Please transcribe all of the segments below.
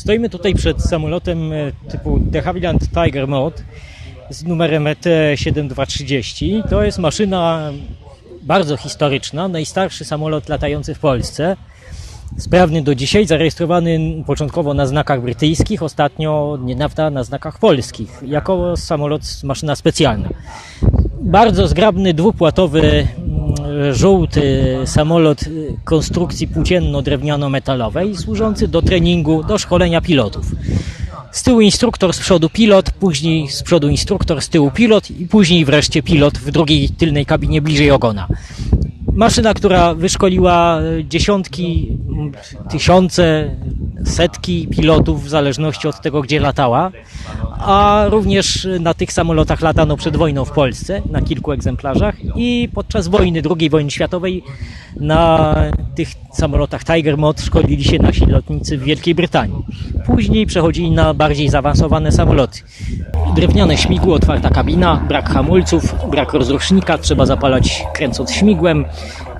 Stoimy tutaj przed samolotem typu de Havilland Tiger Mod z numerem T7230. To jest maszyna bardzo historyczna, najstarszy samolot latający w Polsce. Sprawny do dzisiaj, zarejestrowany początkowo na znakach brytyjskich, ostatnio niedawno na znakach polskich, jako samolot, maszyna specjalna. Bardzo zgrabny, dwupłatowy, żółty samolot konstrukcji płócienno-drewniano-metalowej, służący do treningu, do szkolenia pilotów. Z tyłu instruktor, z przodu pilot, później z przodu instruktor, z tyłu pilot i później wreszcie pilot w drugiej tylnej kabinie bliżej ogona. Maszyna, która wyszkoliła dziesiątki, tysiące, setki pilotów w zależności od tego, gdzie latała, a również na tych samolotach latano przed wojną w Polsce, na kilku egzemplarzach i podczas wojny, II wojny światowej na tych samolotach Tiger Mod szkolili się nasi lotnicy w Wielkiej Brytanii. Później przechodzili na bardziej zaawansowane samoloty. Drewniane śmigło, otwarta kabina, brak hamulców, brak rozrusznika, trzeba zapalać kręcąc śmigłem.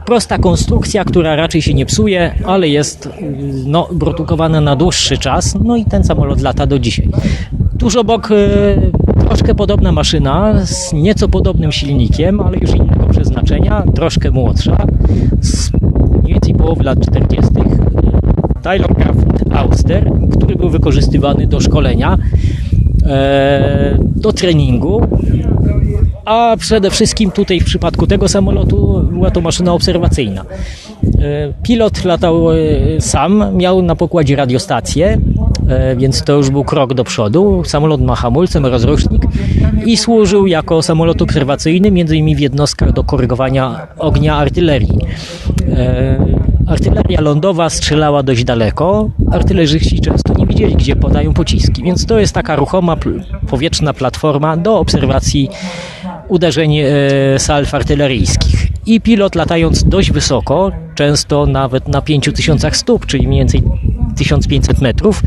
Prosta konstrukcja, która raczej się nie psuje, ale jest produkowana na dłuższy czas, no i ten samolot lata do dzisiaj. Tuż obok troszkę podobna maszyna z nieco podobnym silnikiem, ale już innego przeznaczenia, troszkę młodsza, z mniej więcej połowy lat 40. Taylorcraft Auster, który był wykorzystywany do szkolenia, do treningu, a przede wszystkim tutaj w przypadku tego samolotu była to maszyna obserwacyjna. Pilot latał sam, miał na pokładzie radiostację, więc to już był krok do przodu. Samolot ma hamulce, ma rozrusznik i służył jako samolot obserwacyjny, między innymi w jednostkach do korygowania ognia artylerii. Artyleria lądowa strzelała dość daleko. Artylerzyści często nie wiedzieli, gdzie podają pociski, więc to jest taka ruchoma powietrzna platforma do obserwacji uderzeń salw artyleryjskich. I pilot, latając dość wysoko, często nawet na 5000 stóp, czyli mniej więcej 1500 metrów,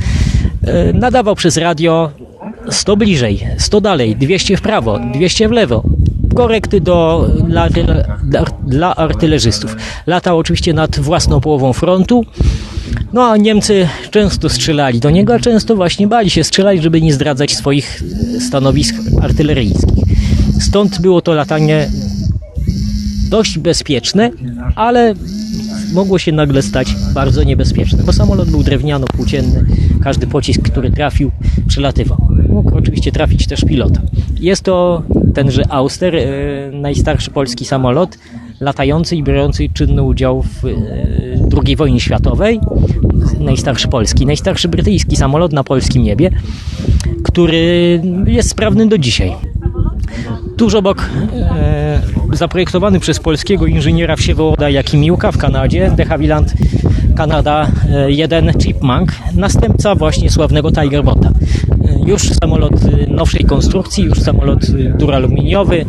nadawał przez radio 100 bliżej, 100 dalej, 200 w prawo, 200 w lewo. Korekty dla artylerzystów. Latał oczywiście nad własną połową frontu, no a Niemcy często strzelali do niego, a często właśnie bali się strzelać, żeby nie zdradzać swoich stanowisk artyleryjskich. Stąd było to latanie dość bezpieczne, ale mogło się nagle stać bardzo niebezpieczne, bo samolot był drewniano-płócienny, każdy pocisk, który trafił, przelatywał. Mógł oczywiście trafić też pilota. Jest to tenże Auster, najstarszy polski samolot, latający i biorący czynny udział w II wojnie światowej, najstarszy polski, najstarszy brytyjski samolot na polskim niebie, który jest sprawny do dzisiaj. Tuż obok zaprojektowany przez polskiego inżyniera Wsiewołoda Jakimiłka w Kanadzie, de Havilland Canada 1 Chipmunk, następca właśnie sławnego Tiger Mota. Już samolot nowszej konstrukcji, już samolot duraluminiowy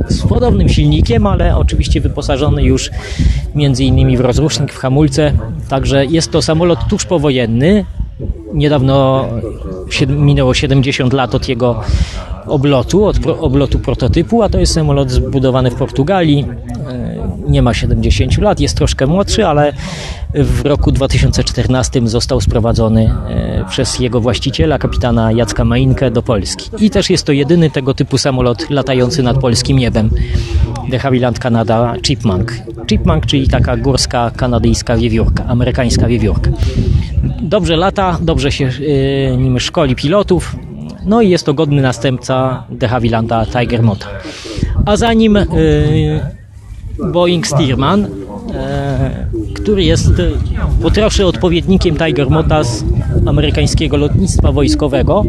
z podobnym silnikiem, ale oczywiście wyposażony już między innymi w rozrusznik, w hamulce. Także jest to samolot tuż powojenny. Niedawno minęło 70 lat od jego oblotu, od oblotu prototypu, a to jest samolot zbudowany w Portugalii. Nie ma 70 lat, jest troszkę młodszy, ale w roku 2014 został sprowadzony przez jego właściciela, kapitana Jacka Mainkę, do Polski. I też jest to jedyny tego typu samolot latający nad polskim niebem. De Havilland Canada Chipmunk. Chipmunk, czyli taka górska kanadyjska wiewiórka, amerykańska wiewiórka. Dobrze lata, dobrze się nim szkoli pilotów, no i jest to godny następca de Havillanda Tiger Mota. A za nim Boeing Stearman, który jest po trosze odpowiednikiem Tiger Mota z amerykańskiego lotnictwa wojskowego.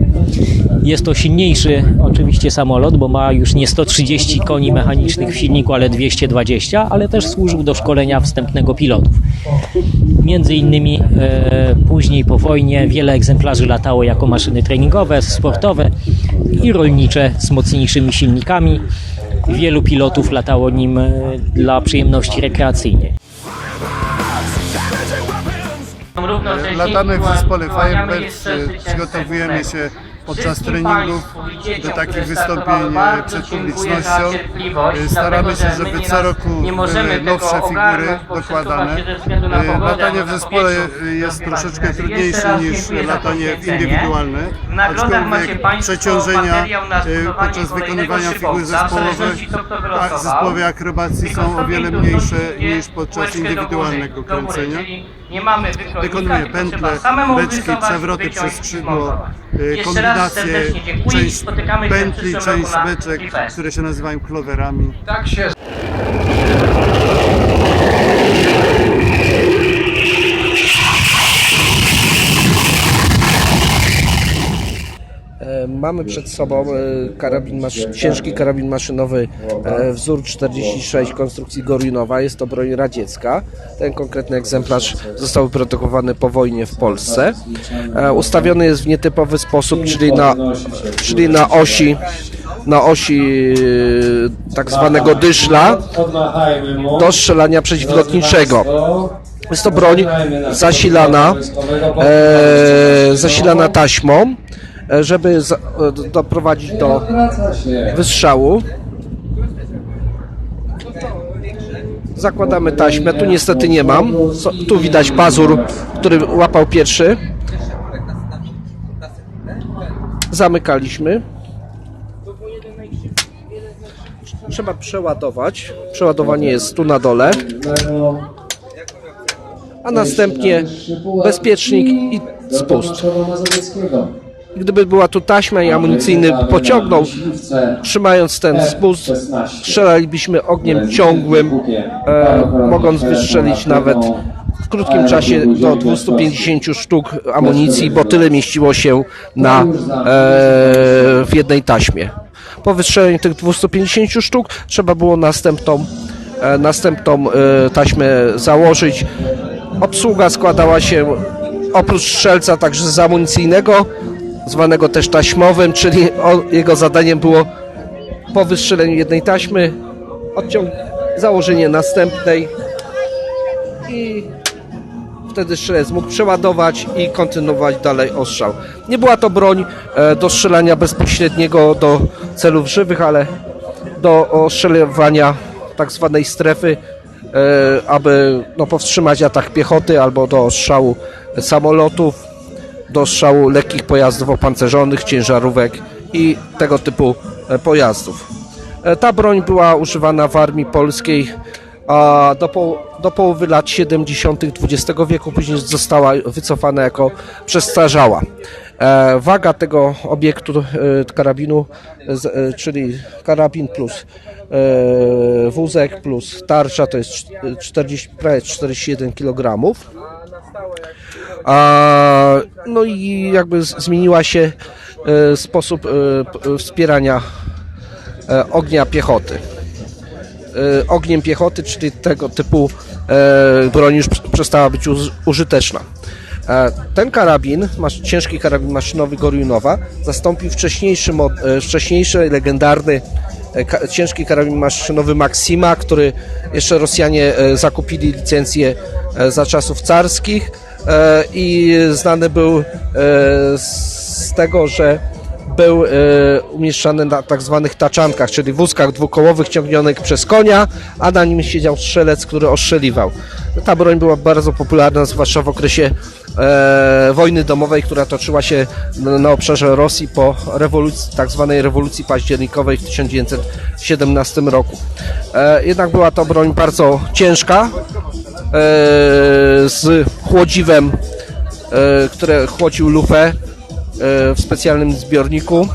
Jest to silniejszy oczywiście samolot, bo ma już nie 130 koni mechanicznych w silniku, ale 220, ale też służył do szkolenia wstępnego pilotów. Między innymi później po wojnie wiele egzemplarzy latało jako maszyny treningowe, sportowe i rolnicze z mocniejszymi silnikami. Wielu pilotów latało nim dla przyjemności rekreacyjnej. Latamy w zespole Firebirds, przygotowujemy się podczas treningów, do takich wystąpień przed publicznością. Staramy się, żeby co roku były nowsze figury dokładane. Latanie w zespole jest troszeczkę trudniejsze niż latanie indywidualne, aczkolwiek przeciążenia podczas wykonywania figur zespołowej akrobacji są o wiele mniejsze niż podczas indywidualnego kręcenia. Wykonuje pętle, beczki, przewroty przez skrzydło, kombinacje, część pętli, część beczek, które się nazywają klowerami. Mamy przed sobą ciężki karabin maszynowy wzór 46 konstrukcji Gorunowa. Jest to broń radziecka. Ten konkretny egzemplarz został wyprodukowany po wojnie w Polsce. Ustawiony jest w nietypowy sposób, czyli na osi tak zwanego dyszla do strzelania przeciwlotniczego. Jest to broń zasilana taśmą, żeby doprowadzić do wystrzału. Zakładamy taśmę, tu niestety nie mam, tu widać pazur, który łapał pierwszy. Zamykaliśmy. Trzeba przeładować, przeładowanie jest tu na dole, a następnie bezpiecznik i spust. Gdyby była tu taśma i amunicyjny pociągnął, trzymając ten spust, strzelalibyśmy ogniem ciągłym, mogąc wystrzelić nawet w krótkim czasie do 250 sztuk amunicji, bo tyle mieściło się w jednej taśmie. Po wystrzeleniu tych 250 sztuk trzeba było następną taśmę założyć. Obsługa składała się oprócz strzelca także z amunicyjnego, zwanego też taśmowym, czyli jego zadaniem było po wystrzeleniu jednej taśmy założenie następnej i wtedy strzelec mógł przeładować i kontynuować dalej ostrzał. Nie była to broń do strzelania bezpośredniego do celów żywych, ale do ostrzeliwania tak zwanej strefy, aby powstrzymać atak piechoty albo do ostrzału samolotów, do ostrzału lekkich pojazdów opancerzonych, ciężarówek i tego typu pojazdów. Ta broń była używana w armii polskiej do połowy lat 70. XX wieku, później została wycofana jako przestarzała. Waga tego obiektu karabinu, czyli karabin plus wózek plus tarcza, to jest prawie 41 kg. No i jakby zmieniła się sposób wspierania ognia piechoty. Ogniem piechoty, czyli tego typu broń już przestała być użyteczna. Ten karabin, ciężki karabin maszynowy Gorunowa, zastąpił wcześniejszy legendarny ciężki karabin maszynowy Maxima, który jeszcze Rosjanie zakupili licencję za czasów carskich i znany był z tego, że był umieszczany na tak zwanych taczankach, czyli wózkach dwukołowych ciągnionych przez konia, a na nim siedział strzelec, który ostrzeliwał. Ta broń była bardzo popularna, zwłaszcza w okresie wojny domowej, która toczyła się na obszarze Rosji po rewolucji, tak zwanej rewolucji październikowej w 1917 roku. Jednak była to broń bardzo ciężka, z chłodziwem, które chłodził lufę w specjalnym zbiorniku.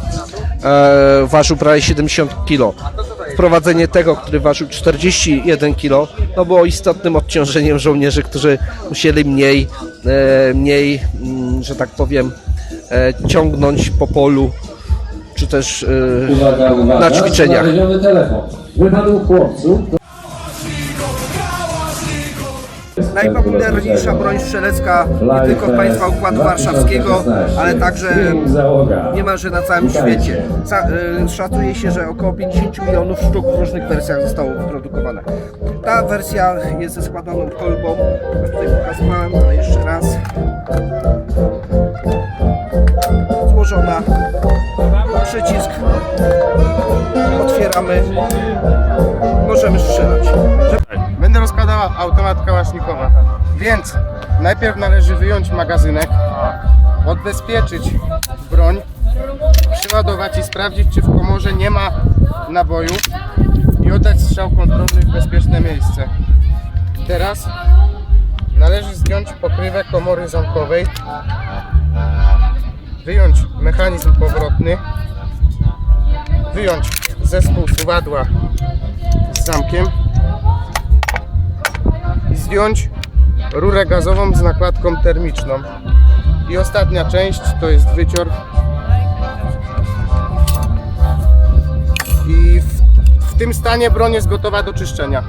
Ważył prawie 70 kg. Wprowadzenie tego, który ważył 41 kg, było istotnym odciążeniem żołnierzy, którzy musieli mniej, że tak powiem, ciągnąć po polu, czy też na ćwiczeniach. Najpopularniejsza broń strzelecka nie tylko w państwach Układu Warszawskiego, ale także niemalże na całym świecie. Szacuje się, że około 50 milionów sztuk w różnych wersjach zostało wyprodukowane. Ta wersja jest ze składaną kolbą, tutaj pokazywałem, ale jeszcze raz. Złożona przycisk, otwieramy, możemy strzelać. Będę rozkładała automat kałasznikowa, więc najpierw należy wyjąć magazynek, odbezpieczyć broń, przyładować i sprawdzić, czy w komorze nie ma naboju i oddać strzał kontrolny w bezpieczne miejsce. Teraz należy zdjąć pokrywę komory zamkowej, wyjąć mechanizm powrotny, wyjąć zespół suwadła z zamkiem i zdjąć rurę gazową z nakładką termiczną. I ostatnia część to jest wycior. I w tym stanie broń jest gotowa do czyszczenia.